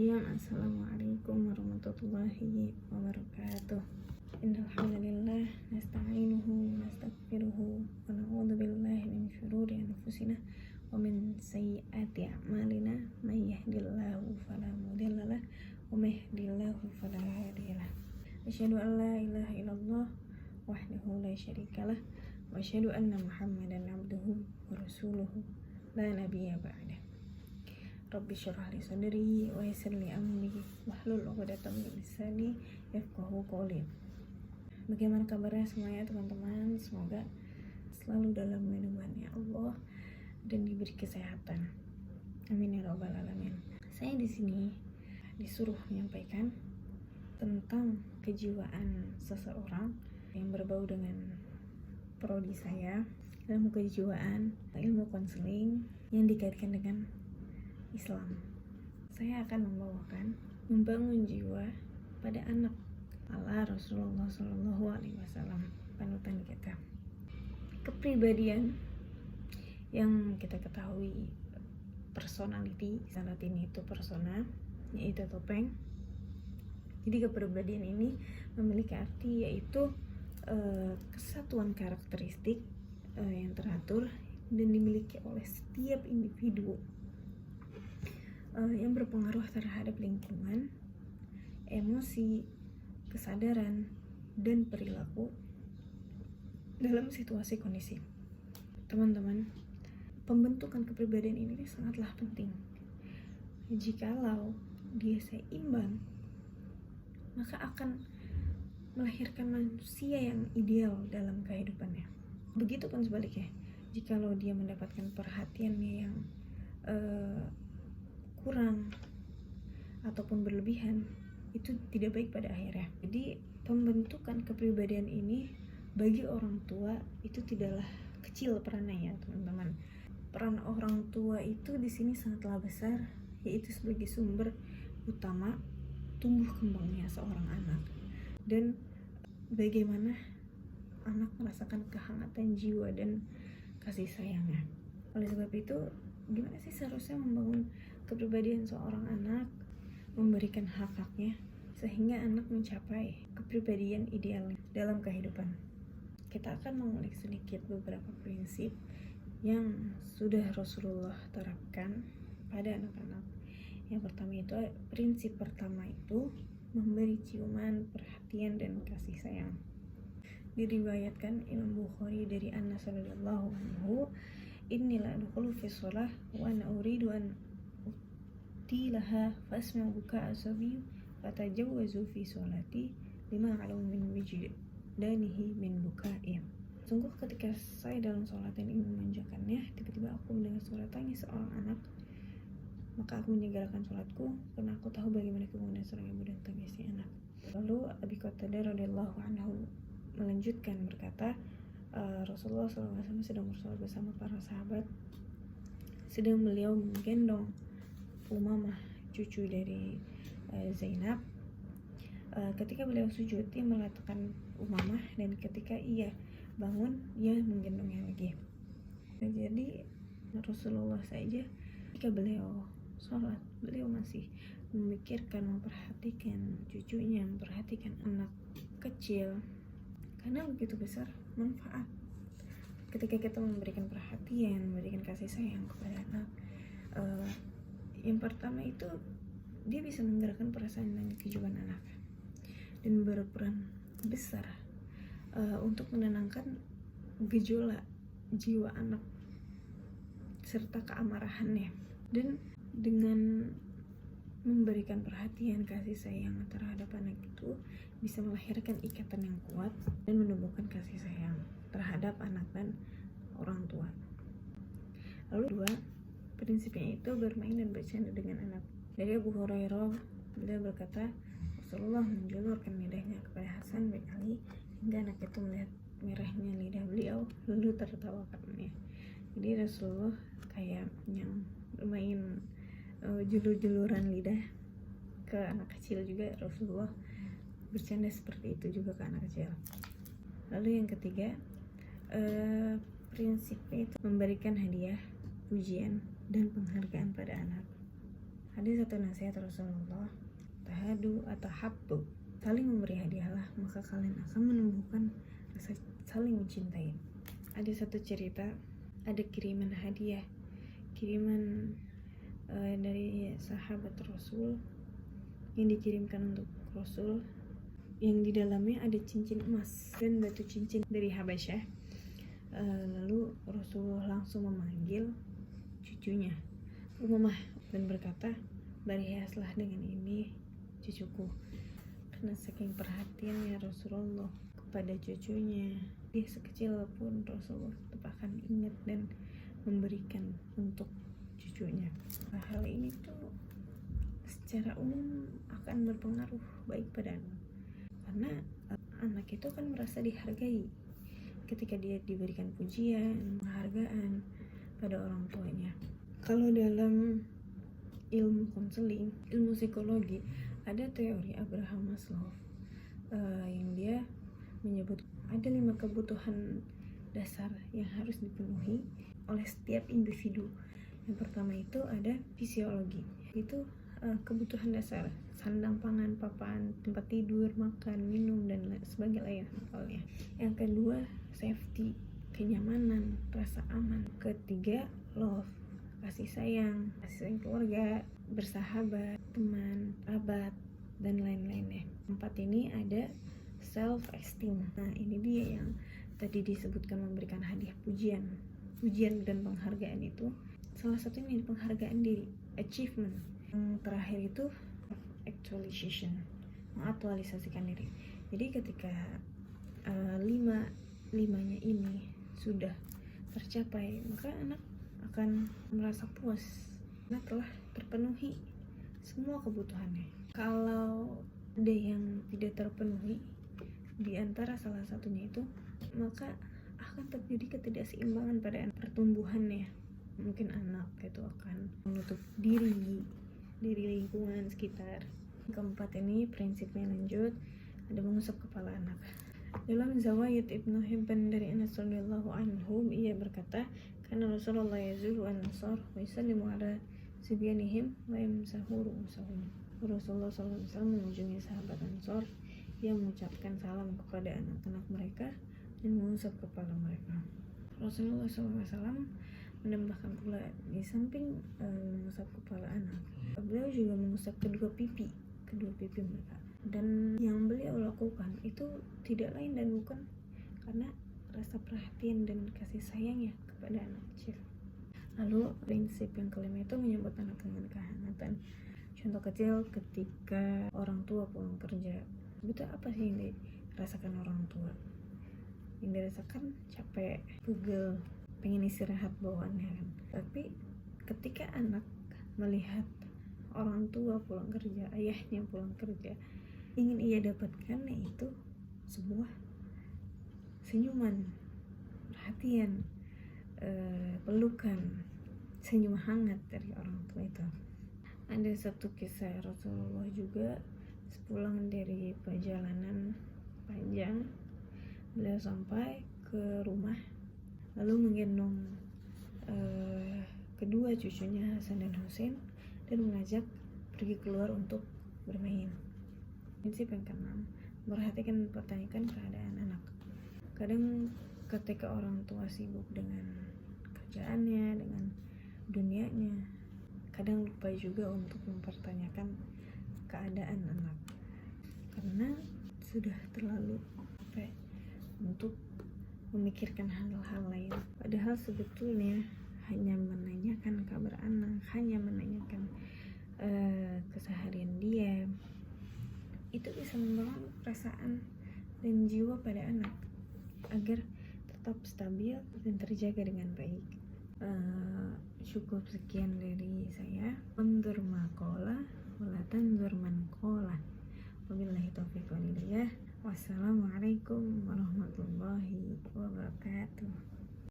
Bismillahirrahmanirrahim. Assalamualaikum warahmatullahi wabarakatuh. Innal hamdalillah nasta'inuhu wa nastaghfiruhu wa na'udzu billahi min syururi anfusina wa min sayyiati a'malina may yahdihillahu fala mudhillalah wa may yudhlilhu fala hadiyalah. Asyhadu an la ilaha illallah wahdahu la syarikalah wa asyhadu anna Muhammadan abduhu wa rasuluhu la nabiyya ba'dah. Rabbi syrah li sadri wa yassir li amri wahlul 'uqdatam min lisani yafqahu qawli. Bagaimana kabarnya semuanya teman-teman? Semoga selalu dalam lindungannya Allah dan diberi kesehatan. Amin ya rabbal alamin. Saya di sini disuruh menyampaikan tentang kejiwaan seseorang yang berbau dengan prodi saya, ilmu kejiwaan, ilmu konseling yang dikaitkan dengan Islam. Saya akan membawakan membangun jiwa pada anak ala Rasulullah SAW, panutan kita. Kepribadian yang kita ketahui personality, istilah Latin itu persona, yaitu topeng. Jadi kepribadian ini memiliki arti yaitu kesatuan karakteristik yang teratur dan dimiliki oleh setiap individu yang berpengaruh terhadap lingkungan, emosi, kesadaran, dan perilaku dalam situasi kondisi. Teman-teman, pembentukan kepribadian ini sangatlah penting. Jikalau dia seimbang, maka akan melahirkan manusia yang ideal dalam kehidupannya. Begitupun sebaliknya, jikalau dia mendapatkan perhatiannya yang kurang ataupun berlebihan, itu tidak baik pada akhirnya. Jadi pembentukan kepribadian ini bagi orang tua itu tidaklah kecil perannya ya teman-teman. Peran orang tua itu di sini sangatlah besar, yaitu sebagai sumber utama tumbuh kembangnya seorang anak dan bagaimana anak merasakan kehangatan jiwa dan kasih sayangnya. Oleh sebab itu, gimana sih seharusnya membangun kepribadian seorang anak, memberikan hak-haknya sehingga anak mencapai kepribadian ideal dalam kehidupan. Kita akan mengulik sedikit beberapa prinsip yang sudah Rasulullah terapkan pada anak-anak. Yang pertama itu, prinsip pertama itu memberi ciuman, perhatian, dan kasih sayang. Diriwayatkan Imam Bukhari dari Anas radhiyallahu anhu, "Innila adkhulu fi shalah wa ana uridu an utilaha fasma buka asabi fatajawwazu fi sholati lima alamu min wijdanihi min buka'i." Sungguh ketika saya dalam sholat dan ingin memanjakannya, tiba-tiba aku mendengar suara tangis seorang anak. Maka aku menyegarkan sholatku karena aku tahu bagaimana kemudian seorang ibu dan tangisnya anak. Lalu Abi Qatadah radhiyallahu anhu melanjutkan berkata, Rasulullah SAW sedang bersolat bersama para sahabat, sedang beliau menggendong Umamah, cucu dari Zainab. Ketika beliau sujud, dia meletakkan Umamah, dan ketika ia bangun, ia menggendongnya lagi. Jadi Rasulullah saja ketika beliau sholat, beliau masih memikirkan, memperhatikan cucunya, memperhatikan anak kecil, karena begitu besar manfaat ketika kita memberikan perhatian, memberikan kasih sayang kepada anak. Yang pertama itu, dia bisa menggerakkan perasaan dan kejiwaan anak dan berperan besar untuk menenangkan gejolak jiwa anak serta keamarahannya. Dan dengan memberikan perhatian, kasih sayang terhadap anak itu bisa melahirkan ikatan yang kuat dan menumbuhkan kasih sayang terhadap anak dan orang tua. Lalu dua, prinsipnya itu bermain dan bercanda dengan anak. Dari Abu Hurairah, beliau berkata, Rasulullah menjulurkan lidahnya kepada Hasan bin Ali hingga anak itu melihat merahnya lidah beliau lalu tertawa karenanya. Jadi Rasulullah kayak yang bermain julur-juluran lidah ke anak kecil juga. Rasulullah bercanda seperti itu juga ke anak kecil. Lalu yang ketiga, prinsipnya itu memberikan hadiah, pujian, dan penghargaan pada anak. Ada satu nasihat Rasulullah, tahadu atau habbu, saling memberi hadiahlah maka kalian akan menumbuhkan rasa saling mencintai. Ada satu cerita, ada kiriman hadiah, kiriman dari sahabat Rasul yang dikirimkan untuk Rasul, yang di dalamnya ada cincin emas dan batu cincin dari Habasyah. Lalu Rasulullah langsung memanggil cucunya Umamah dan berkata, berhiaslah dengan ini cucuku. Karena saking perhatiannya Rasulullah kepada cucunya, dia sekecil pun Rasulullah tetap akan ingat dan memberikan untuk cucunya. Nah, hal ini tuh secara umum akan berpengaruh baik pada anak, karena anak itu kan merasa dihargai ketika dia diberikan pujian, penghargaan pada orang tuanya. Kalau dalam ilmu konseling, ilmu psikologi, ada teori Abraham Maslow yang dia menyebut ada 5 kebutuhan dasar yang harus dipenuhi oleh setiap individu. Yang pertama itu ada fisiologi, itu kebutuhan dasar, sandang, pangan, papan, tempat tidur, makan, minum, dan sebagainya halnya. Yang kedua safety, kenyamanan, rasa aman. Ketiga love, kasih sayang keluarga, bersahabat, teman, kerabat, dan lain-lainnya. 4 ini ada self esteem. Nah, ini dia yang tadi disebutkan memberikan hadiah, pujian dan penghargaan. Itu salah satunya penghargaan diri, achievement. Yang terakhir itu actualization, mengaktualisasikan diri. Jadi ketika limanya ini sudah tercapai, maka anak akan merasa puas karena telah terpenuhi semua kebutuhannya. Kalau ada yang tidak terpenuhi di antara salah satunya itu, maka akan terjadi ketidakseimbangan pada pertumbuhannya. Mungkin anak itu akan menutup diri lingkungan sekitar. Keempat ini prinsipnya lanjut, ada mengusap kepala anak. Dalam Zawaid Ibnu Hibban dari Anas radhiyallahu anhu, ia berkata, karena Rasulullah yazuru an-nasar wa yusallimu ala sibyanihim wa yamsahu ru'usahum. Rasulullah SAW mengunjungi sahabat Ansor yang mengucapkan salam kepada anak-anak mereka dan mengusap kepala mereka. Rasulullah SAW menambahkan pula, di samping mengusap kepala anak, beliau juga mengusap kedua pipi mereka. Dan yang beliau lakukan itu tidak lain dan bukan karena rasa perhatian dan kasih sayangnya kepada anak kecil. Lalu prinsip yang kelima itu menyambut anak dengan kehangatan. Contoh kecil, ketika orang tua pulang kerja, betul apa sih yang dirasakan orang tua? Yang dirasakan capek, pegel, pengen istirahat bawaannya kan. Tapi ketika anak melihat orang tua pulang kerja, ayahnya pulang kerja, ingin ia dapatkan yaitu sebuah senyuman, perhatian, pelukan, senyum hangat dari orang tua itu. Ada satu kisah Rasulullah juga sepulang dari perjalanan panjang, beliau sampai ke rumah lalu menggendong kedua cucunya Hasan dan Husain dan mengajak pergi keluar untuk bermain. Prinsip yang keenam, memperhatikan dan mempertanyakan keadaan anak. Kadang ketika orang tua sibuk dengan kerjaannya, dengan dunianya, kadang lupa juga untuk mempertanyakan keadaan anak karena sudah terlalu capek untuk memikirkan hal-hal lain. Padahal sebetulnya hanya menanyakan kabar anak, hanya menanyakan keseharian dia, itu bisa membangun perasaan dan jiwa pada anak agar tetap stabil dan terjaga dengan baik. Cukup sekian dari saya. Undur maqala wala tandur man qala. Wabillahi taufiq wal hidayah. Wassalamualaikum warahmatullahi wabarakatuh.